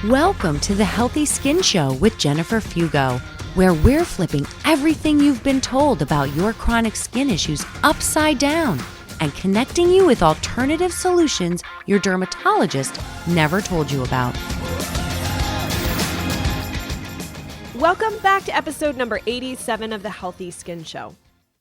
Welcome to the Healthy Skin Show with Jennifer Fugo, where we're flipping everything you've been told about your chronic skin issues upside down and connecting you with alternative solutions your dermatologist never told you about. Welcome back to episode number 87 of the Healthy Skin Show.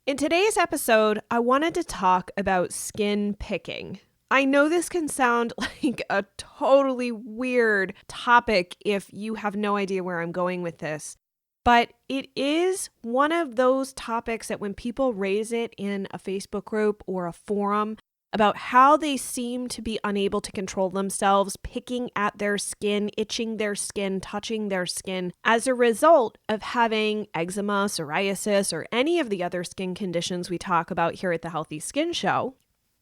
In today's episode, I wanted to talk about skin picking. I know this can sound like a totally weird topic if you have no idea where I'm going with this, but it is one of those topics that when people raise it in a Facebook group or a forum about how they seem to be unable to control themselves, picking at their skin, itching their skin, touching their skin as a result of having eczema, psoriasis, or any of the other skin conditions we talk about here at the Healthy Skin Show,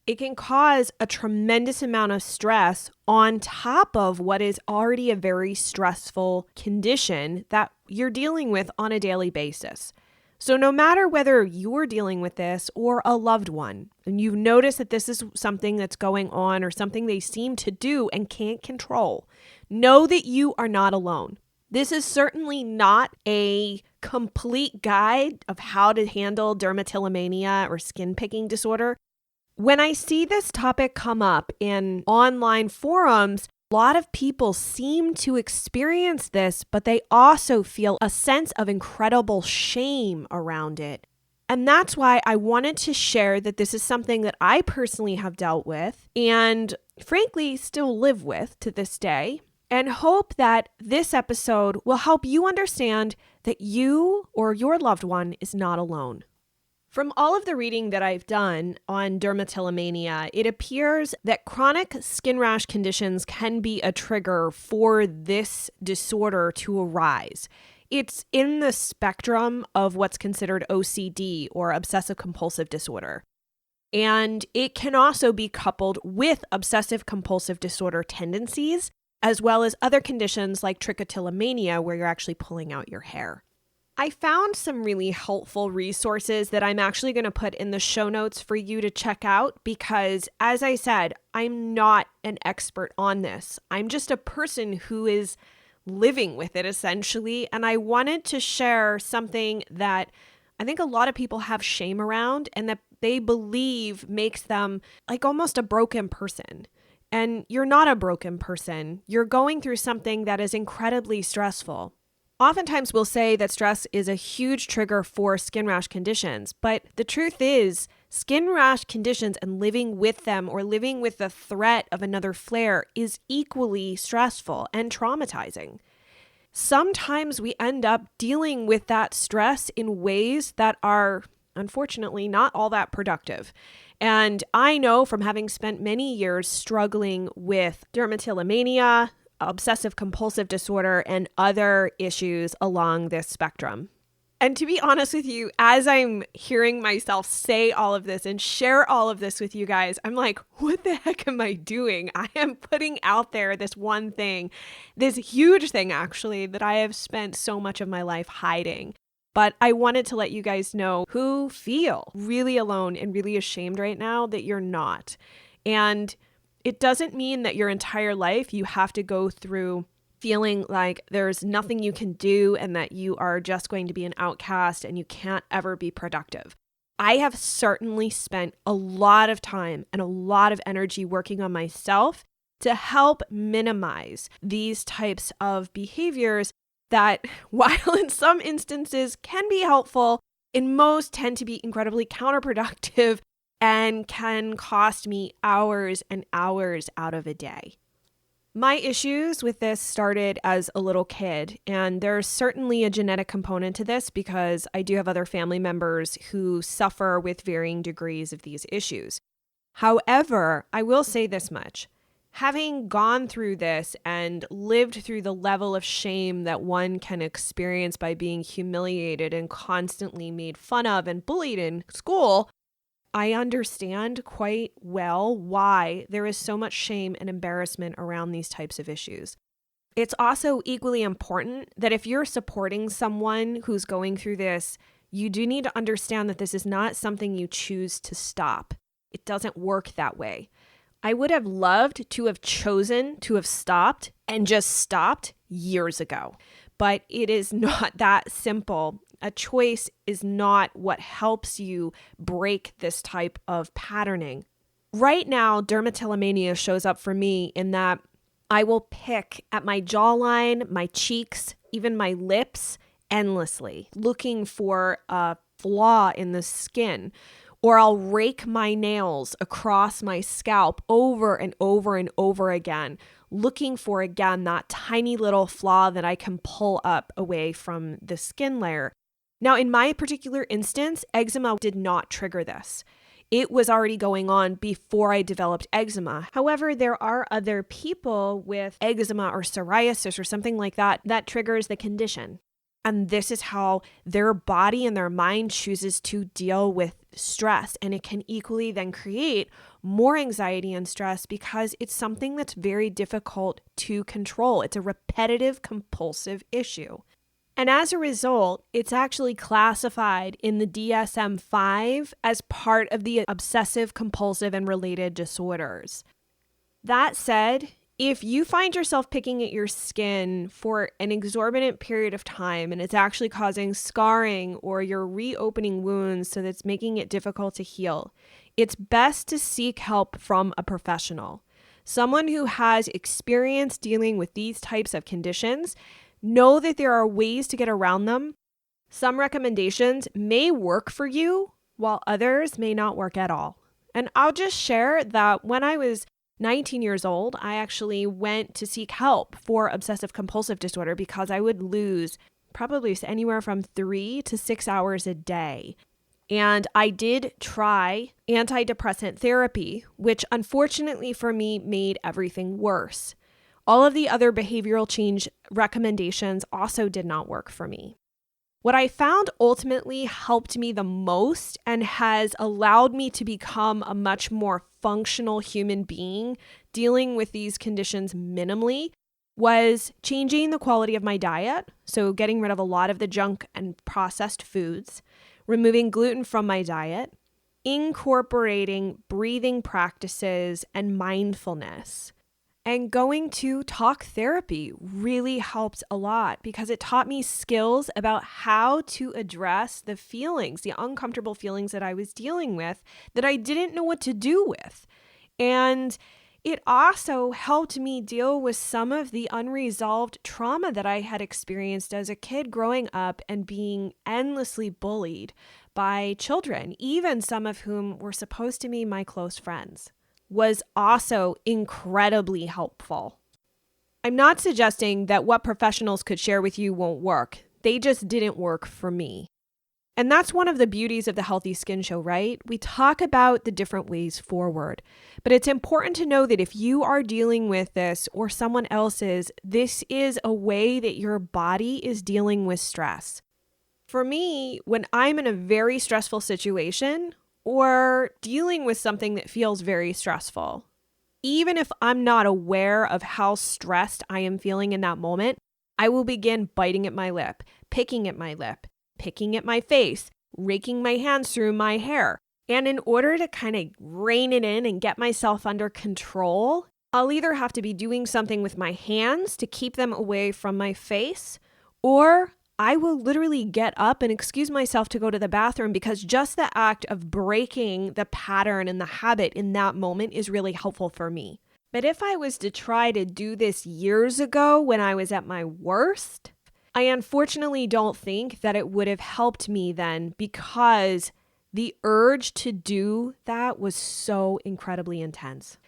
it can cause a tremendous amount of stress on top of what is already a very stressful condition that you're dealing with on a daily basis. So no matter whether you're dealing with this or a loved one, and you've noticed that this is something that's going on or something they seem to do and can't control, know that you are not alone. This is certainly not a complete guide of how to handle dermatillomania or skin picking disorder. When I see this topic come up in online forums, a lot of people seem to experience this, but they also feel a sense of incredible shame around it. And that's why I wanted to share that this is something that I personally have dealt with and frankly still live with to this day, and hope that this episode will help you understand that you or your loved one is not alone. From all of the reading that I've done on dermatillomania, it appears that chronic skin rash conditions can be a trigger for this disorder to arise. It's in the spectrum of what's considered OCD or obsessive compulsive disorder. And it can also be coupled with obsessive compulsive disorder tendencies, as well as other conditions like trichotillomania, where you're actually pulling out your hair. I found some really helpful resources that I'm actually going to put in the show notes for you to check out because, as I said, I'm not an expert on this. I'm just a person who is living with it essentially, and I wanted to share something that I think a lot of people have shame around and that they believe makes them like almost a broken person. And you're not a broken person. You're going through something that is incredibly stressful. Oftentimes we'll say that stress is a huge trigger for skin rash conditions, but the truth is skin rash conditions and living with them or living with the threat of another flare is equally stressful and traumatizing. Sometimes we end up dealing with that stress in ways that are unfortunately not all that productive. And I know from having spent many years struggling with dermatillomania, obsessive compulsive disorder, and other issues along this spectrum. And to be honest with you, as I'm hearing myself say all of this and share all of this with you guys, I'm like, what the heck am I doing? I am putting out there this one thing, this huge thing actually, that I have spent so much of my life hiding. But I wanted to let you guys know who feel really alone and really ashamed right now that you're not. And it doesn't mean that your entire life you have to go through feeling like there's nothing you can do and that you are just going to be an outcast and you can't ever be productive. I have certainly spent a lot of time and a lot of energy working on myself to help minimize these types of behaviors that, while in some instances can be helpful, in most tend to be incredibly counterproductive and can cost me hours and hours out of a day. My issues with this started as a little kid, and there's certainly a genetic component to this because I do have other family members who suffer with varying degrees of these issues. However, I will say this much. Having gone through this and lived through the level of shame that one can experience by being humiliated and constantly made fun of and bullied in school, I understand quite well why there is so much shame and embarrassment around these types of issues. It's also equally important that if you're supporting someone who's going through this, you do need to understand that this is not something you choose to stop. It doesn't work that way. I would have loved to have chosen to have stopped and just stopped years ago. But it is not that simple. A choice is not what helps you break this type of patterning. Right now, dermatillomania shows up for me in that I will pick at my jawline, my cheeks, even my lips endlessly, looking for a flaw in the skin. Or I'll rake my nails across my scalp over and over and over again, looking for, again, that tiny little flaw that I can pull up away from the skin layer. Now, in my particular instance, eczema did not trigger this. It was already going on before I developed eczema. However, there are other people with eczema or psoriasis or something like that that triggers the condition. And this is how their body and their mind chooses to deal with stress. And it can equally then create more anxiety and stress because it's something that's very difficult to control. It's a repetitive, compulsive issue. And as a result, it's actually classified in the DSM-5 as part of the obsessive, compulsive, and related disorders. That said, if you find yourself picking at your skin for an exorbitant period of time and it's actually causing scarring or you're reopening wounds so that's making it difficult to heal, it's best to seek help from a professional. Someone who has experience dealing with these types of conditions. Know that there are ways to get around them. Some recommendations may work for you, while others may not work at all. And I'll just share that when I was 19 years old, I actually went to seek help for obsessive compulsive disorder because I would lose probably anywhere from 3 to 6 hours a day. And I did try antidepressant therapy, which unfortunately for me made everything worse. All of the other behavioral change recommendations also did not work for me. What I found ultimately helped me the most and has allowed me to become a much more functional human being dealing with these conditions minimally was changing the quality of my diet, so getting rid of a lot of the junk and processed foods, removing gluten from my diet, incorporating breathing practices and mindfulness. And going to talk therapy really helped a lot because it taught me skills about how to address the feelings, the uncomfortable feelings that I was dealing with that I didn't know what to do with. And it also helped me deal with some of the unresolved trauma that I had experienced as a kid growing up and being endlessly bullied by children, even some of whom were supposed to be my close friends. Was also incredibly helpful. I'm not suggesting that what professionals could share with you won't work. They just didn't work for me. And that's one of the beauties of the Healthy Skin Show, right? We talk about the different ways forward. But it's important to know that if you are dealing with this or someone else is, this is a way that your body is dealing with stress. For me, when I'm in a very stressful situation, or dealing with something that feels very stressful. Even if I'm not aware of how stressed I am feeling in that moment, I will begin biting at my lip, picking at my face, raking my hands through my hair. And in order to kind of rein it in and get myself under control, I'll either have to be doing something with my hands to keep them away from my face, or I will literally get up and excuse myself to go to the bathroom because just the act of breaking the pattern and the habit in that moment is really helpful for me. But if I was to try to do this years ago when I was at my worst, I unfortunately don't think that it would have helped me then because the urge to do that was so incredibly intense.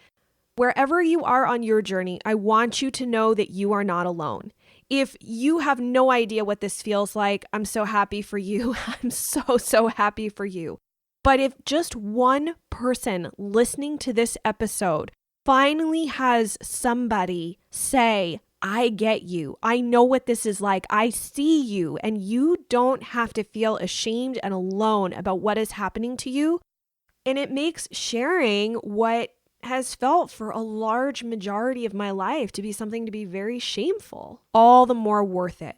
Wherever you are on your journey, I want you to know that you are not alone. If you have no idea what this feels like, I'm so happy for you. I'm so happy for you. But if just one person listening to this episode finally has somebody say, I get you. I know what this is like. I see you. And you don't have to feel ashamed and alone about what is happening to you. And it makes sharing what has felt for a large majority of my life to be something to be very shameful, all the more worth it.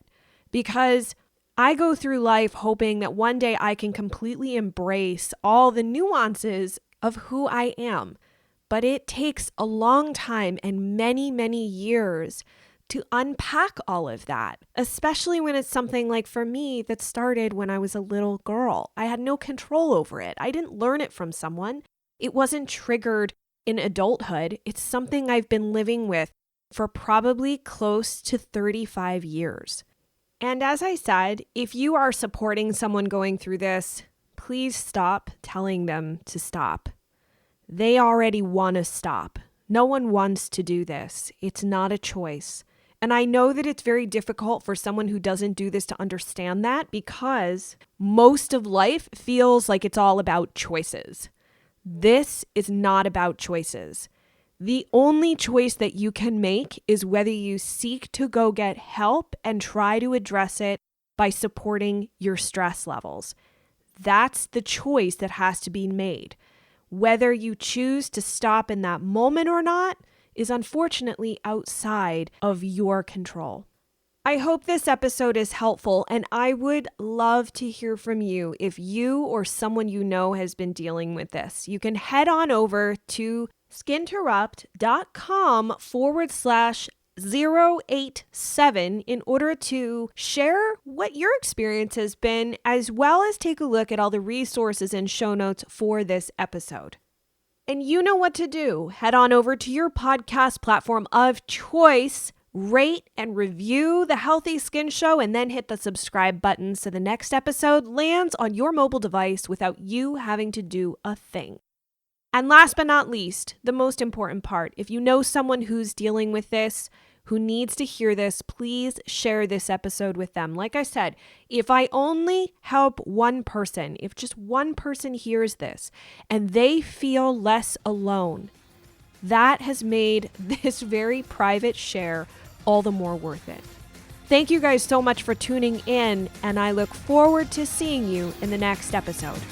Because I go through life hoping that one day I can completely embrace all the nuances of who I am. but it takes a long time and many, many years to unpack all of that, especially when it's something like for me that started when I was a little girl. I had no control over it. I didn't learn it from someone. It wasn't triggered in adulthood. It's something I've been living with for probably close to 35 years. And as I said, if you are supporting someone going through this, please stop telling them to stop. They already want to stop. No one wants to do this. It's not a choice. And I know that it's very difficult for someone who doesn't do this to understand that, because most of life feels like it's all about choices. This is not about choices. The only choice that you can make is whether you seek to go get help and try to address it by supporting your stress levels. That's the choice that has to be made. Whether you choose to stop in that moment or not is unfortunately outside of your control. I hope this episode is helpful, and I would love to hear from you if you or someone you know has been dealing with this. You can head on over to skinterrupt.com/087 in order to share what your experience has been, as well as take a look at all the resources and show notes for this episode. And you know what to do. Head on over to your podcast platform of choice, rate and review The Healthy Skin Show, and then hit the subscribe button so the next episode lands on your mobile device without you having to do a thing. And last but not least, the most important part, if you know someone who's dealing with this, who needs to hear this, please share this episode with them. Like I said, if I only help one person, if just one person hears this and they feel less alone, that has made this very private share all the more worth it. Thank you guys so much for tuning in, and I look forward to seeing you in the next episode.